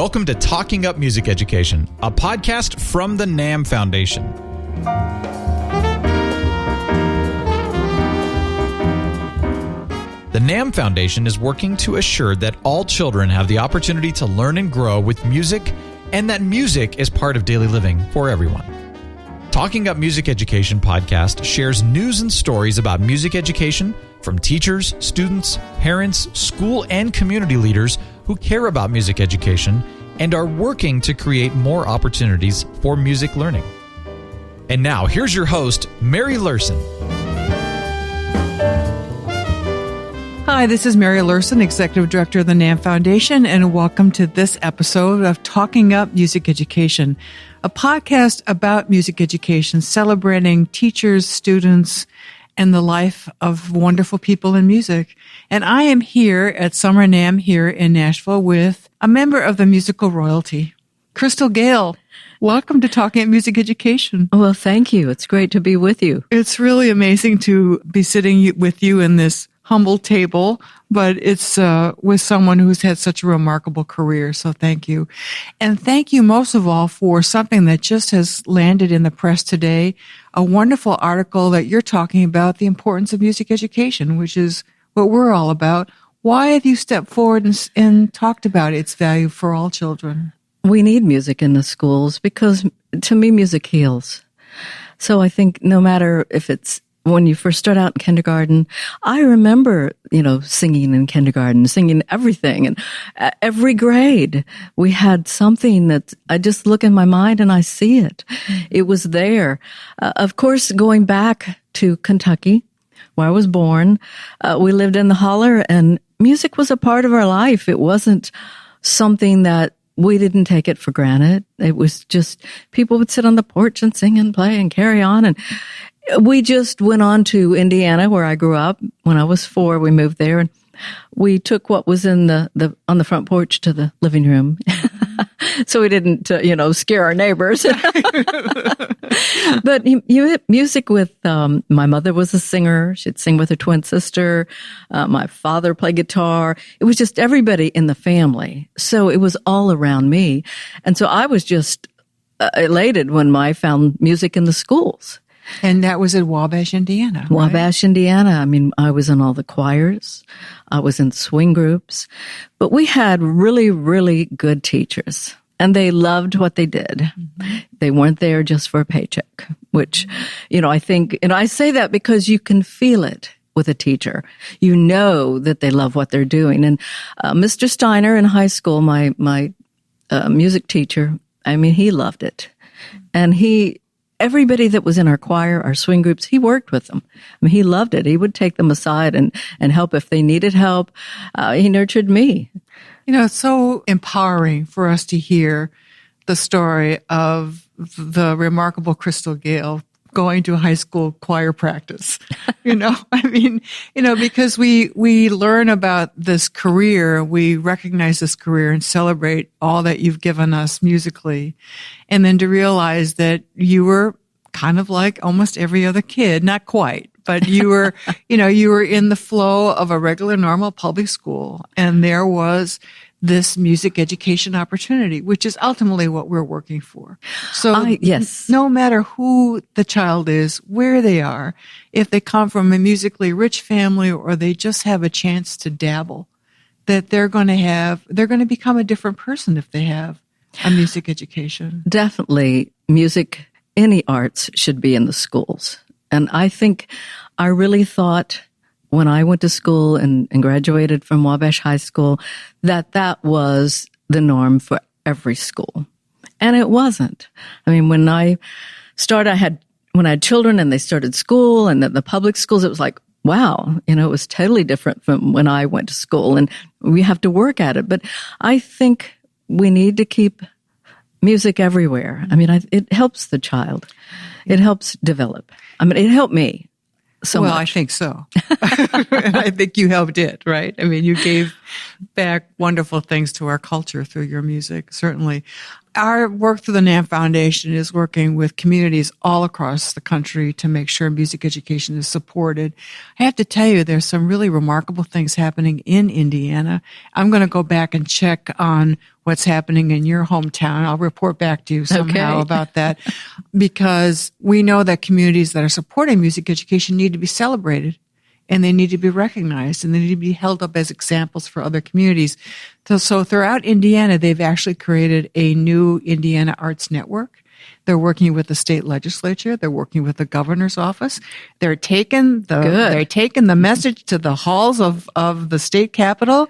Welcome to Talking Up Music Education, a podcast from the NAMM Foundation. The NAMM Foundation is working to assure that all children have the opportunity to learn and grow with music, and that music is part of daily living for everyone. Talking Up Music Education podcast shares news and stories about music education from teachers, students, parents, school, and community leaders who care about music education and are working to create more opportunities for music learning. And now, here's your host, Mary Lurson. Hi, this is Mary Lurson, Executive Director of the NAMM Foundation, and welcome to this episode of Talking Up Music Education, a podcast about music education, celebrating teachers, students, and the life of wonderful people in music. And I am here at Summer NAMM here in Nashville with a member of the musical royalty, Crystal Gayle. Welcome to Talking About Music Education. Well, thank you. It's great to be with you. It's really amazing to be sitting with you in this humble table, but it's with someone who's had such a remarkable career. So thank you. And thank you most of all for something that just has landed in the press today, a wonderful article that you're talking about the importance of music education, which is what we're all about. Why have you stepped forward and talked about its value for all children? We need music in the schools because, to me, music heals. So I think no matter if it's when you first start out in kindergarten, I remember, singing in kindergarten, singing everything. And every grade, we had something that I just look in my mind and I see it. It was there. Of course, going back to Kentucky, where I was born, we lived in the holler and music was a part of our life. It wasn't something that we didn't take it for granted. It was just people would sit on the porch and sing and play and carry on. And we just went on to Indiana, where I grew up. When I was 4, we moved there, and we took what was in on the front porch to the living room, so we didn't, scare our neighbors. But music with my mother was a singer; she'd sing with her twin sister. My father played guitar. It was just everybody in the family, so it was all around me, and so I was just elated when I found music in the schools. And that was at Wabash, Indiana. Right? Wabash, Indiana. I mean, I was in all the choirs. I was in swing groups. But we had really, really good teachers. And they loved what they did. Mm-hmm. They weren't there just for a paycheck, which, I think, and I say that because you can feel it with a teacher. You know that they love what they're doing. And Mr. Steiner in high school, my music teacher, he loved it. And everybody that was in our choir, our swing groups, he worked with them. He loved it. He would take them aside and help if they needed help. He nurtured me. It's so empowering for us to hear the story of the remarkable Crystal Gayle going to high school choir practice. Because we learn about this career, we recognize this career and celebrate all that you've given us musically. And then to realize that you were kind of like almost every other kid, not quite, but you were, you were in the flow of a regular, normal public school. And there was this music education opportunity, which is ultimately what we're working for. So yes. No matter who the child is, where they are, if they come from a musically rich family or they just have a chance to dabble, that they're going to become a different person if they have a music education. Definitely music, any arts should be in the schools. And I think I really thought when I went to school and graduated from Wabash High School, that was the norm for every school. And it wasn't. When I had children and they started school and the public schools, it was like, wow, it was totally different from when I went to school, and we have to work at it. But I think we need to keep music everywhere. It helps the child. It helps develop. It helped me. Well, I think so. And I think you helped it, right? You gave back wonderful things to our culture through your music, certainly. Our work through the NAMM Foundation is working with communities all across the country to make sure music education is supported. I have to tell you, there's some really remarkable things happening in Indiana. I'm going to go back and check on what's happening in your hometown. I'll report back to you somehow about that, because we know that communities that are supporting music education need to be celebrated. And they need to be recognized, and they need to be held up as examples for other communities. So throughout Indiana, they've actually created a new Indiana Arts Network. They're working with the state legislature. They're working with the governor's office. They're taking the message to the halls of the state capitol,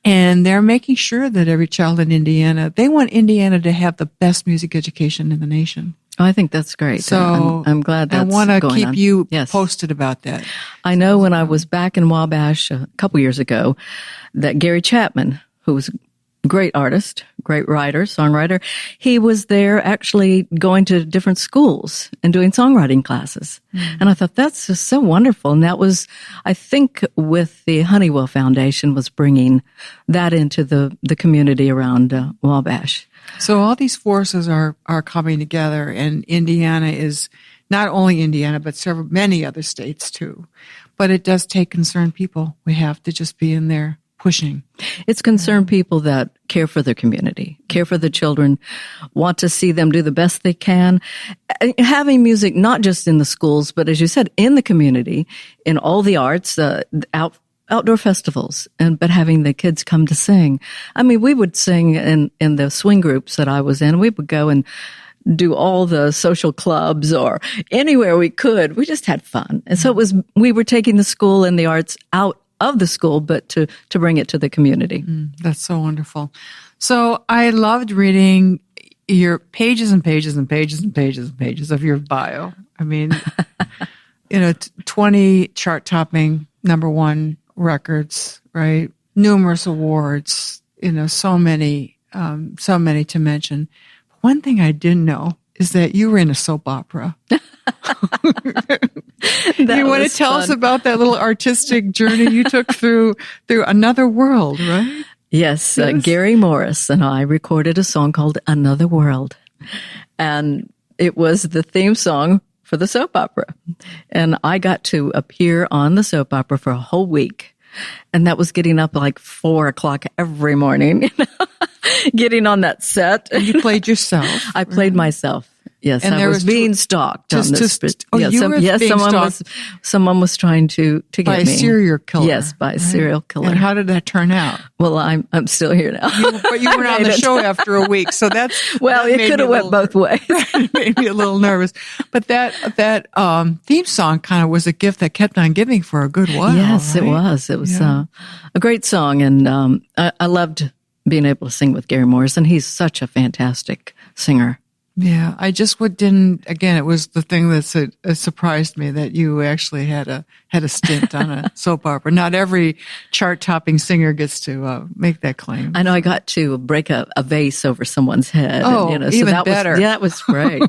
and they're making sure that every child in Indiana, they want Indiana to have the best music education in the nation. Oh, I think that's great. So I'm glad that's going on. I want to keep you posted about that. I know when I was back in Wabash a couple years ago, that Gary Chapman, who was a great artist, great writer, songwriter, he was there actually going to different schools and doing songwriting classes. Mm-hmm. And I thought, that's just so wonderful. And that was, I think, with the Honeywell Foundation was bringing that into the community around Wabash. So all these forces are coming together, and Indiana is not only Indiana, but many other states too. But it does take concerned people. We have to just be in there pushing. It's concerned people that care for their community, care for the children, want to see them do the best they can. Having music, not just in the schools, but as you said, in the community, in all the arts, outdoor festivals, but having the kids come to sing. I mean, we would sing in the swing groups that I was in. We would go and do all the social clubs or anywhere we could. We just had fun. And so we were taking the school and the arts out of the school, but to bring it to the community. That's so wonderful. So I loved reading your pages and pages and pages and pages and pages of your bio. I mean, 20 chart-topping #1 records, right? Numerous awards, so many to mention. One thing I didn't know is that you were in a soap opera. You want to tell us about that little artistic journey you took through Another World, right? Yes. Gary Morris and I recorded a song called Another World. And it was the theme song for the soap opera. And I got to appear on the soap opera for a whole week. And that was getting up like 4:00 every morning, getting on that set. And you played yourself. I played myself. Yes, and I was being stalked. Someone was trying to get me. By a serial killer. Yes, by a serial killer. And how did that turn out? Well, I'm still here now. But you weren't on the show after a week, so that's... Well, it could have went both ways. It made me a little nervous. But that theme song kind of was a gift that kept on giving for a good while. Yes, right? It was. It was a great song, and I loved being able to sing with Gary Morris, and he's such a fantastic singer. Yeah, I just didn't. Again, it was the thing that surprised me that you actually had a stint on a soap opera. Not every chart-topping singer gets to make that claim. I know. I got to break a vase over someone's head. Oh, and, even so that better. That was great.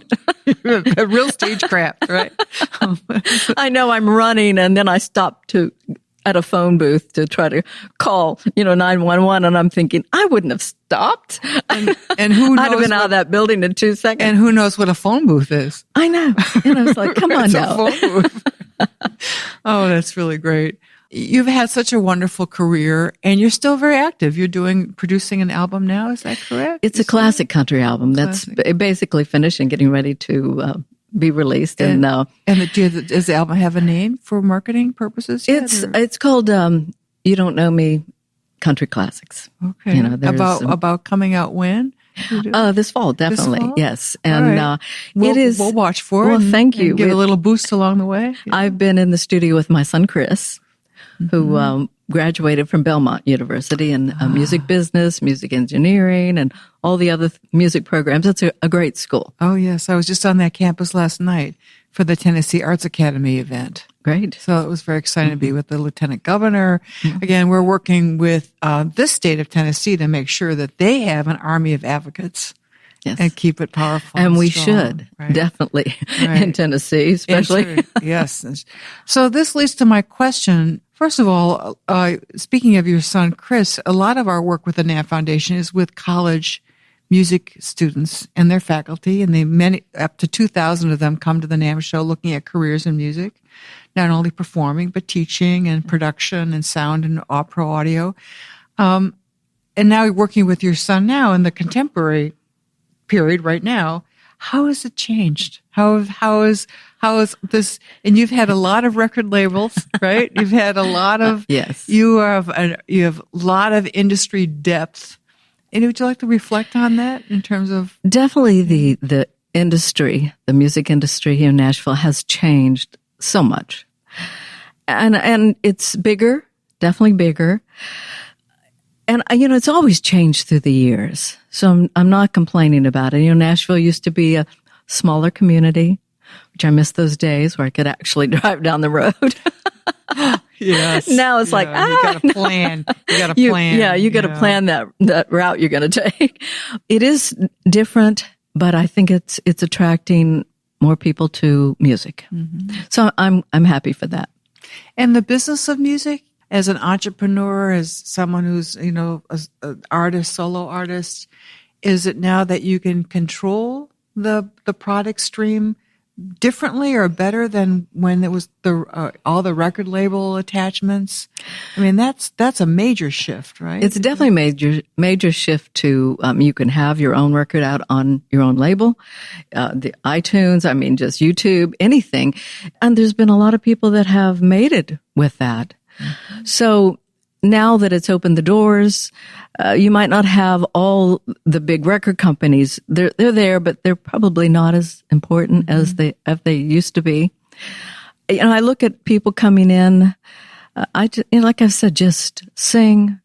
A real stagecraft, right? I know. I'm running, and then I stopped at a phone booth to try to call, 911, and I'm thinking, I wouldn't have stopped. And who knows? I'd have been out of that building in 2 seconds. And who knows what a phone booth is? I know. And I was like, come on now. A phone booth. Oh, that's really great. You've had such a wonderful career, and you're still very active. You're producing an album now, is that correct? It's a classic country album. That's basically finished and getting ready to be released. And does the album have a name for marketing purposes yet, it's called You Don't Know Me Country Classics. Okay. About coming out when? This fall, definitely. This fall? Yes. And right. We'll watch for it. Well, thank you. Give a little boost along the way. Yeah. I've been in the studio with my son Chris, who graduated from Belmont University in music business, music engineering, and all the other music programs. It's a great school. Oh, yes. I was just on that campus last night for the Tennessee Arts Academy event. Great. So it was very exciting to be with the Lieutenant Governor. Mm-hmm. Again, we're working with this state of Tennessee to make sure that they have an army of advocates. Yes. And keep it powerful. And we strong, should, right? Definitely, in Tennessee, especially. Yes. So this leads to my question. First of all, speaking of your son, Chris, a lot of our work with the NAMM Foundation is with college music students and their faculty, and up to 2,000 of them come to the NAMM show looking at careers in music, not only performing, but teaching and production and sound and opera audio. And now you're working with your son now in the contemporary period right now. How has it changed? How is this? And you've had a lot of record labels, right? You've had a lot of yes. You have a lot of industry depth. And would you like to reflect on that in terms of definitely the industry, the music industry here in Nashville has changed so much, and it's bigger, definitely bigger. And, it's always changed through the years. So I'm not complaining about it. Nashville used to be a smaller community, which I miss those days where I could actually drive down the road. Yes. Now it's like, you got to plan. You got to plan. You got to plan that route you're going to take. It is different, but I think it's attracting more people to music. Mm-hmm. So I'm happy for that. And the business of music, as an entrepreneur, as someone who's, an artist, solo artist, is it now that you can control the product stream differently or better than when it was all the record label attachments? I mean, that's a major shift, right? It's definitely a major shift to, you can have your own record out on your own label, the iTunes, just YouTube, anything. And there's been a lot of people that have made it with that. Mm-hmm. So now that it's opened the doors, you might not have all the big record companies. They're there, but they're probably not as important mm-hmm. as they used to be. I look at people coming in. Like I said, just sing,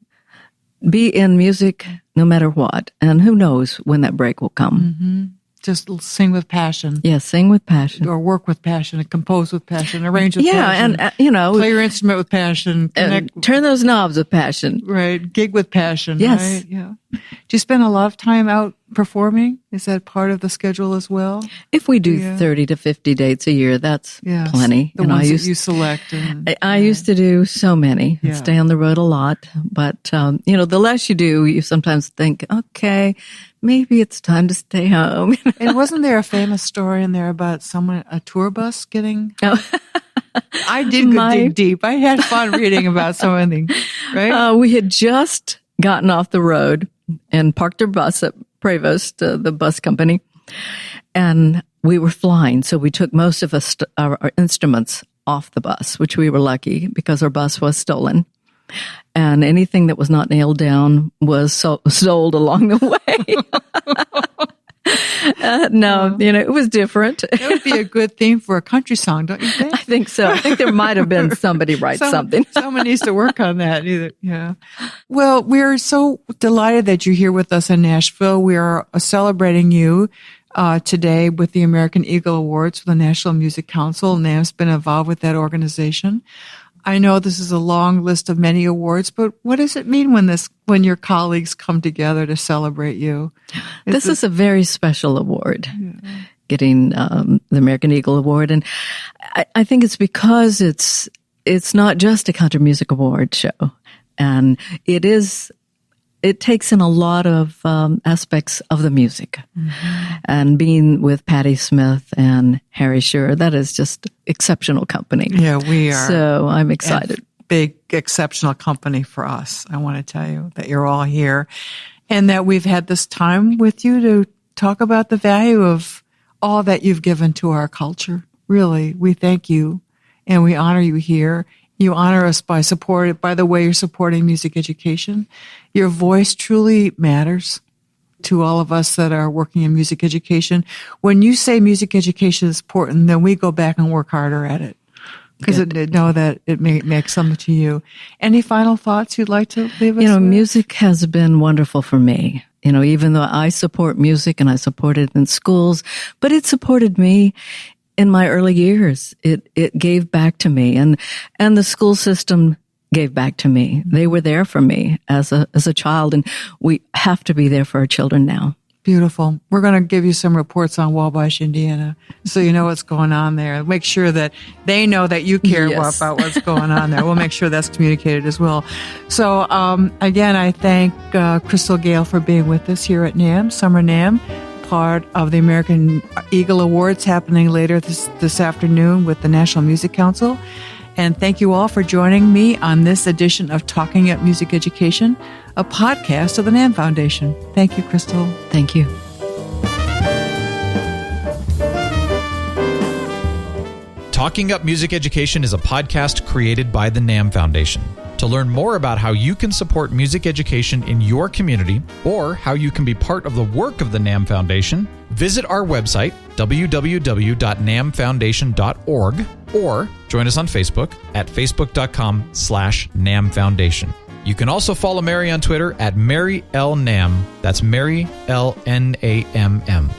be in music no matter what, and who knows when that break will come. Mm-hmm. Just sing with passion. Yeah, sing with passion. Or work with passion, and compose with passion, arrange with passion. Yeah, and, play your instrument with passion. And turn those knobs with passion. Right, gig with passion. Yes. Right? Yeah. Do you spend a lot of time out performing? Is that part of the schedule as well? If we do 30 to 50 dates a year, that's plenty. The ones that you select. I used to do so many, stay on the road a lot. But, the less you do, you sometimes think, okay, maybe it's time to stay home. And wasn't there a famous story in there about a tour bus getting... Oh. I did dig deep. I had fun reading about something, right? We had just gotten off the road and parked our bus at Prevost, the bus company, and we were flying. So we took most of our instruments off the bus, which we were lucky because our bus was stolen. And anything that was not nailed down was sold along the way. It was different. That would be a good theme for a country song, don't you think? I think so. I think there might have been somebody write something. Someone needs to work on that. Yeah. Well, we're so delighted that you're here with us in Nashville. We are celebrating you today with the American Eagle Awards for the National Music Council. NAMM's been involved with that organization. I know this is a long list of many awards, but what does it mean when your colleagues come together to celebrate you? This is a very special award, getting the American Eagle Award, and I think it's because it's not just a country music award show, and it takes in a lot of aspects of the music. Mm-hmm. And being with Patti Smith and Harry Shearer, that is just exceptional company. Yeah, we are. So I'm excited. Big, exceptional company for us. I want to tell you that you're all here and that we've had this time with you to talk about the value of all that you've given to our culture. Really, we thank you and we honor you here. You honor us by the way you're supporting music education. Your voice truly matters to all of us that are working in music education. When you say music education is important, then we go back and work harder at it because know that it may make something to you. Any final thoughts you'd like to leave us with? Music has been wonderful for me. Even though I support music and I support it in schools, but it supported me in my early years. It gave back to me, and the school system gave back to me. They were there for me as a child, and we have to be there for our children now. Beautiful. We're going to give you some reports on Wabash, Indiana, so you know what's going on there. Make sure that they know that you care Yes. about what's going on there. We'll make sure that's communicated as well. So, again, I thank Crystal Gayle for being with us here at NAMM, Summer NAMM, part of the American Eagle Awards happening later this afternoon with the National Music Council. And thank you all for joining me on this edition of Talking Up Music Education, a podcast of the NAMM Foundation. Thank you, Crystal. Thank you. Talking Up Music Education is a podcast created by the NAMM Foundation. To learn more about how you can support music education in your community or how you can be part of the work of the NAMM Foundation, visit our website, www.nammfoundation.org, or join us on Facebook at facebook.com/NAMM Foundation. You can also follow Mary on Twitter at Mary L. NAMM. That's Mary L. NAMM.